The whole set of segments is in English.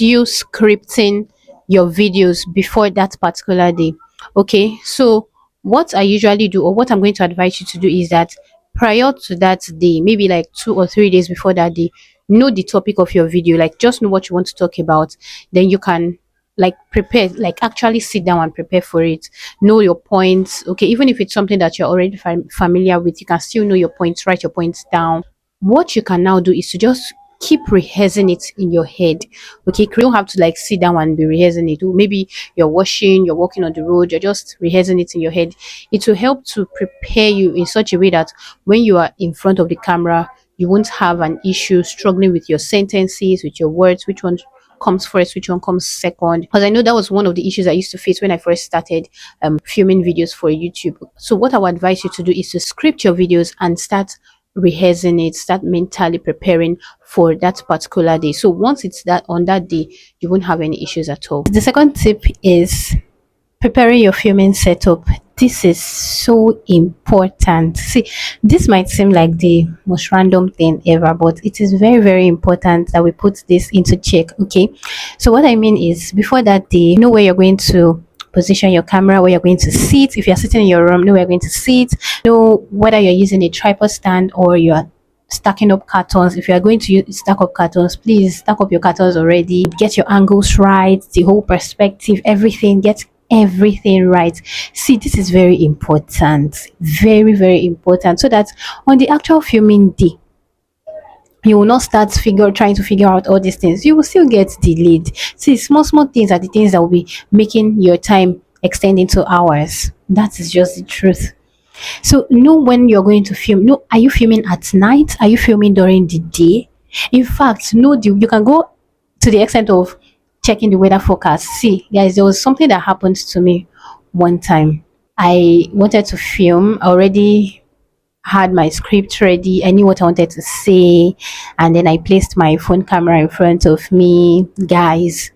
you scripting your videos before that particular day. Okay, so what I usually do, or what I'm going to advise you to do, is that prior to that day, maybe like 2 or 3 days before that day, know the topic of your video, like just know what you want to talk about. Then you can like prepare, like actually sit down and prepare for it. Know your points. Okay, even if it's something that you're already familiar with, you can still know your points, write your points down. What you can now do is to just keep rehearsing it in your head. Okay, you don't have to like sit down and be rehearsing it. Or maybe you're washing, you're walking on the road, you're just rehearsing it in your head. It will help to prepare you in such a way that when you are in front of the camera, you won't have an issue struggling with your sentences, with your words, which one comes first, which one comes second. Because I know that was one of the issues I used to face when I first started filming videos for YouTube. So what I would advise you to do is to script your videos and start rehearsing it, start mentally preparing for that particular day. So once it's that on that day, you won't have any issues at all. The second tip is preparing your filming setup. This is so important. See, this might seem like the most random thing ever, but it is very, very important that we put this into check. Okay, so what I mean is, before that day, know where you're going to position your camera, where you're going to sit. If you're sitting in your room, know where you're going to sit. Know whether you're using a tripod stand or you're stacking up cartons. If you are going to stack up cartons, please stack up your cartons already. Get your angles right, the whole perspective, everything. Get everything right. See, this is very important, very, very important, so that on the actual filming day, you will not start trying to figure out all these things. You will still get delayed. See, small things are the things that will be making your time extend into hours. That is just the truth. So know when you're going to film. No, are you filming at night? Are you filming during the day? In fact, you can go to the extent of checking the weather forecast. See, guys, there was something that happened to me one time. I wanted to film. I already had my script ready. I knew what I wanted to say, and then I placed my phone camera in front of me. Guys,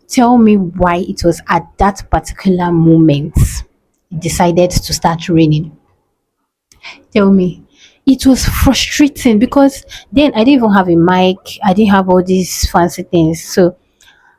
tell me why it was at that particular moment it decided to start raining. Tell me. It was frustrating because then I didn't even have a mic. I didn't have all these fancy things. So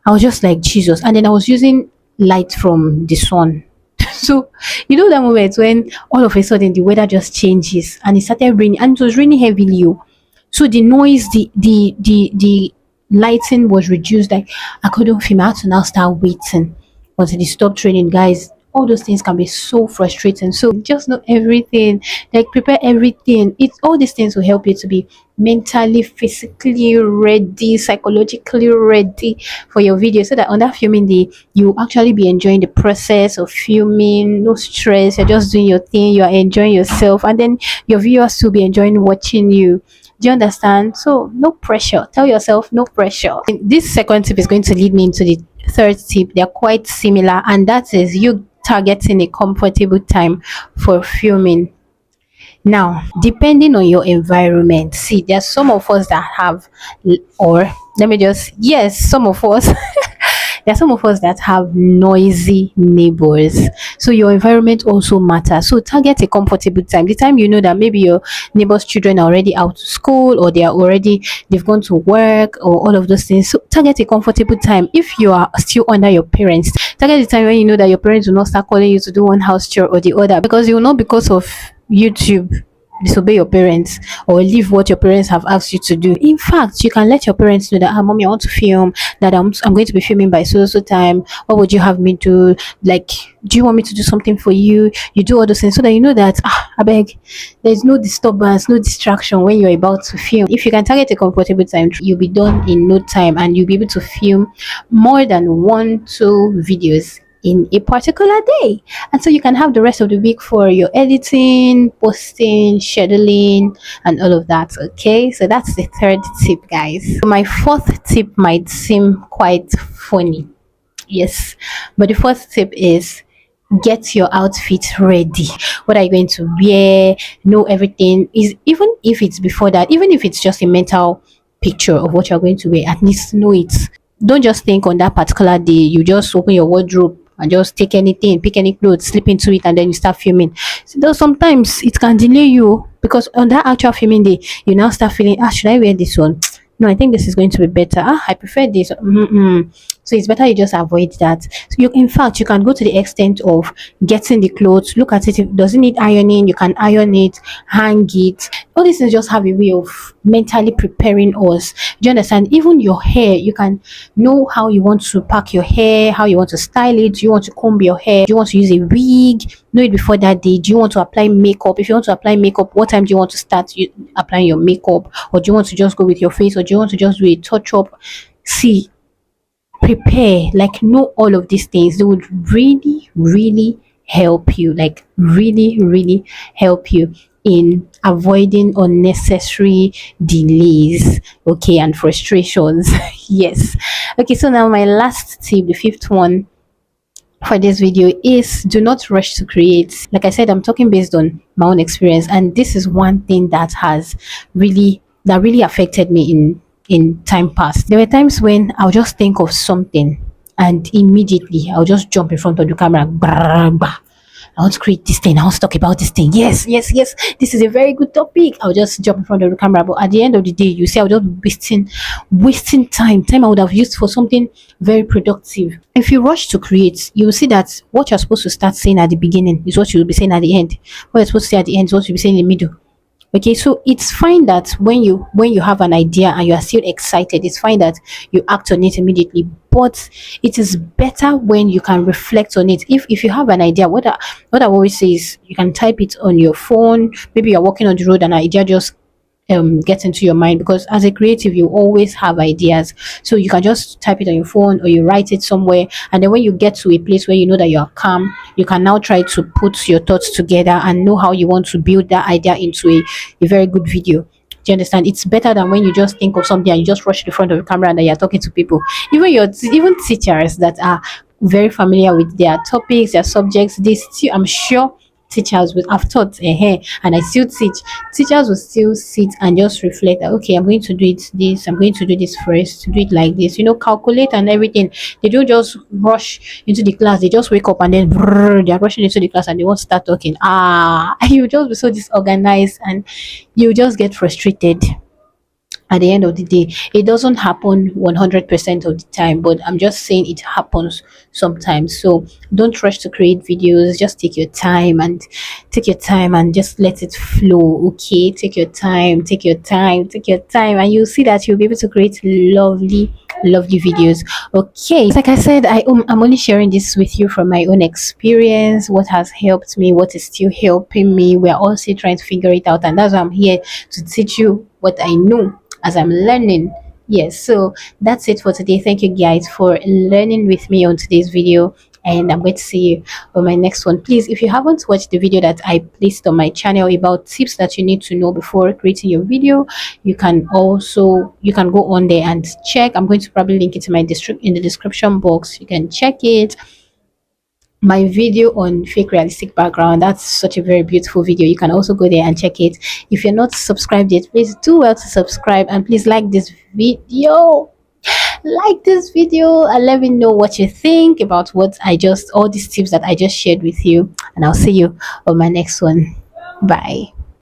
I was just like, Jesus. And then I was using light from the sun. So, you know that moment when all of a sudden the weather just changes and it started raining, and it was raining heavily. Oh. So the noise, the lighting was reduced. Like I couldn't film. I had to now start waiting until it stopped raining, guys. All those things can be so frustrating. So just know everything, like prepare everything. It's all these things will help you to be mentally, physically ready, psychologically ready for your video, so that on that filming day you actually be enjoying the process of filming. No stress, you're just doing your thing, you're enjoying yourself, and then your viewers will be enjoying watching you. Do you understand? So no pressure. Tell yourself no pressure. And this second tip is going to lead me into the third tip. They're quite similar, and that is you targeting a comfortable time for filming. Now, depending on your environment, see, there's some of us that have, or let me just, yes, some of us, there are some of us that have noisy neighbors. So your environment also matters. So target a comfortable time. The time you know that maybe your neighbors' children are already out to school, or they've gone to work, or all of those things. So target a comfortable time. If you are still under your parents, target the time when you know that your parents will not start calling you to do one house chore or the other, because you will not, because of YouTube, disobey your parents or leave what your parents have asked you to do. In fact, you can let your parents know that, mommy, I want to film, that I'm going to be filming by so time. What would you have me do? Like, do you want me to do something for you? You do all those things, so that you know that I beg, there's no disturbance, no distraction when you're about to film. If you can target a comfortable time, you'll be done in no time, and you'll be able to film more than 1-2 videos in a particular day. And so you can have the rest of the week for your editing, posting, scheduling, and all of that. Okay, so that's the third tip, guys. So my fourth tip might seem quite funny, yes, but the fourth tip is get your outfit ready. What are you going to wear? Know everything. Is even if it's before that, even if it's just a mental picture of what you're going to wear, at least know it. Don't just think on that particular day. You just open your wardrobe and just take anything, pick any clothes, slip into it, and then you start filming. So though sometimes it can delay you, because on that actual filming day, you now start feeling, should I wear this one? no, I think this is going to be better. I prefer this. So it's better you just avoid that. So you, in fact, you can go to the extent of getting the clothes, look at it. If does it need ironing, you can iron it, hang it. All these things just have a way of mentally preparing us. Do you understand? Even your hair, you can know how you want to pack your hair, how you want to style it. Do you want to comb your hair? Do you want to use a wig? Know it before that day. Do you want to apply makeup? If you want to apply makeup, what time do you want to start applying your makeup? Or do you want to just go with your face? Or do you want to just do a touch up? See, prepare, like know all of these things. They would really help you, like really help you in avoiding unnecessary delays, okay, and frustrations. Yes. Okay, so now my last tip, the fifth one for this video, is do not rush to create. Like I said, I'm talking based on my own experience, and this is one thing that has really affected me in time past. There were times when I'll just think of something and immediately I'll just jump in front of the camera. Brrr, bah. I want to create this thing. I want to talk about this thing. Yes. This is a very good topic. I'll just jump in front of the camera. But at the end of the day, you see, I'll just be wasting time I would have used for something very productive. If you rush to create, you will see that what you're supposed to start saying at the beginning is what you'll be saying at the end. What you're supposed to say at the end is what you'll be saying in the middle. Okay, so it's fine that when you have an idea and you are still excited, it's fine that you act on it immediately. But it is better when you can reflect on it. If you have an idea, what I always say is you can type it on your phone. Maybe you're walking on the road and an idea just get into your mind, because as a creative you always have ideas, so you can just type it on your phone or you write it somewhere, and then when you get to a place where you know that you are calm, you can now try to put your thoughts together and know how you want to build that idea into a very good video. Do you understand? It's better than when you just think of something and you just rush to the front of the camera and then you're talking to people. Even teachers that are very familiar with their topics, their subjects, they still, I'm sure teachers will have taught and I still teach. Teachers will still sit and just reflect that, okay, I'm going to do it this, I'm going to do this first, do it like this, calculate and everything. They don't just rush into the class, they just wake up and then they're rushing into the class and they won't start talking. You just be so disorganized and you just get frustrated. At the end of the day, it doesn't happen 100% of the time, but I'm just saying it happens sometimes. So don't rush to create videos. Just take your time and just let it flow. Okay, take your time, and you'll see that you'll be able to create lovely videos. Okay, like I said, I'm only sharing this with you from my own experience, what has helped me, what is still helping me. We're all still trying to figure it out, and that's why I'm here to teach you what I know as I'm learning. Yes, so that's it for today. Thank you guys for learning with me on today's video, and I'm going to see you on my next one. Please, if you haven't watched the video that I placed on my channel about tips that you need to know before creating your video, you can go on there and check. I'm going to probably link it in the description box. You can check it. My video on fake realistic background, that's such a very beautiful video. You can also go there and check it. If you're not subscribed yet, please do well to subscribe, and please like this video and let me know what you think about all these tips that I just shared with you, and I'll see you on my next one. Bye.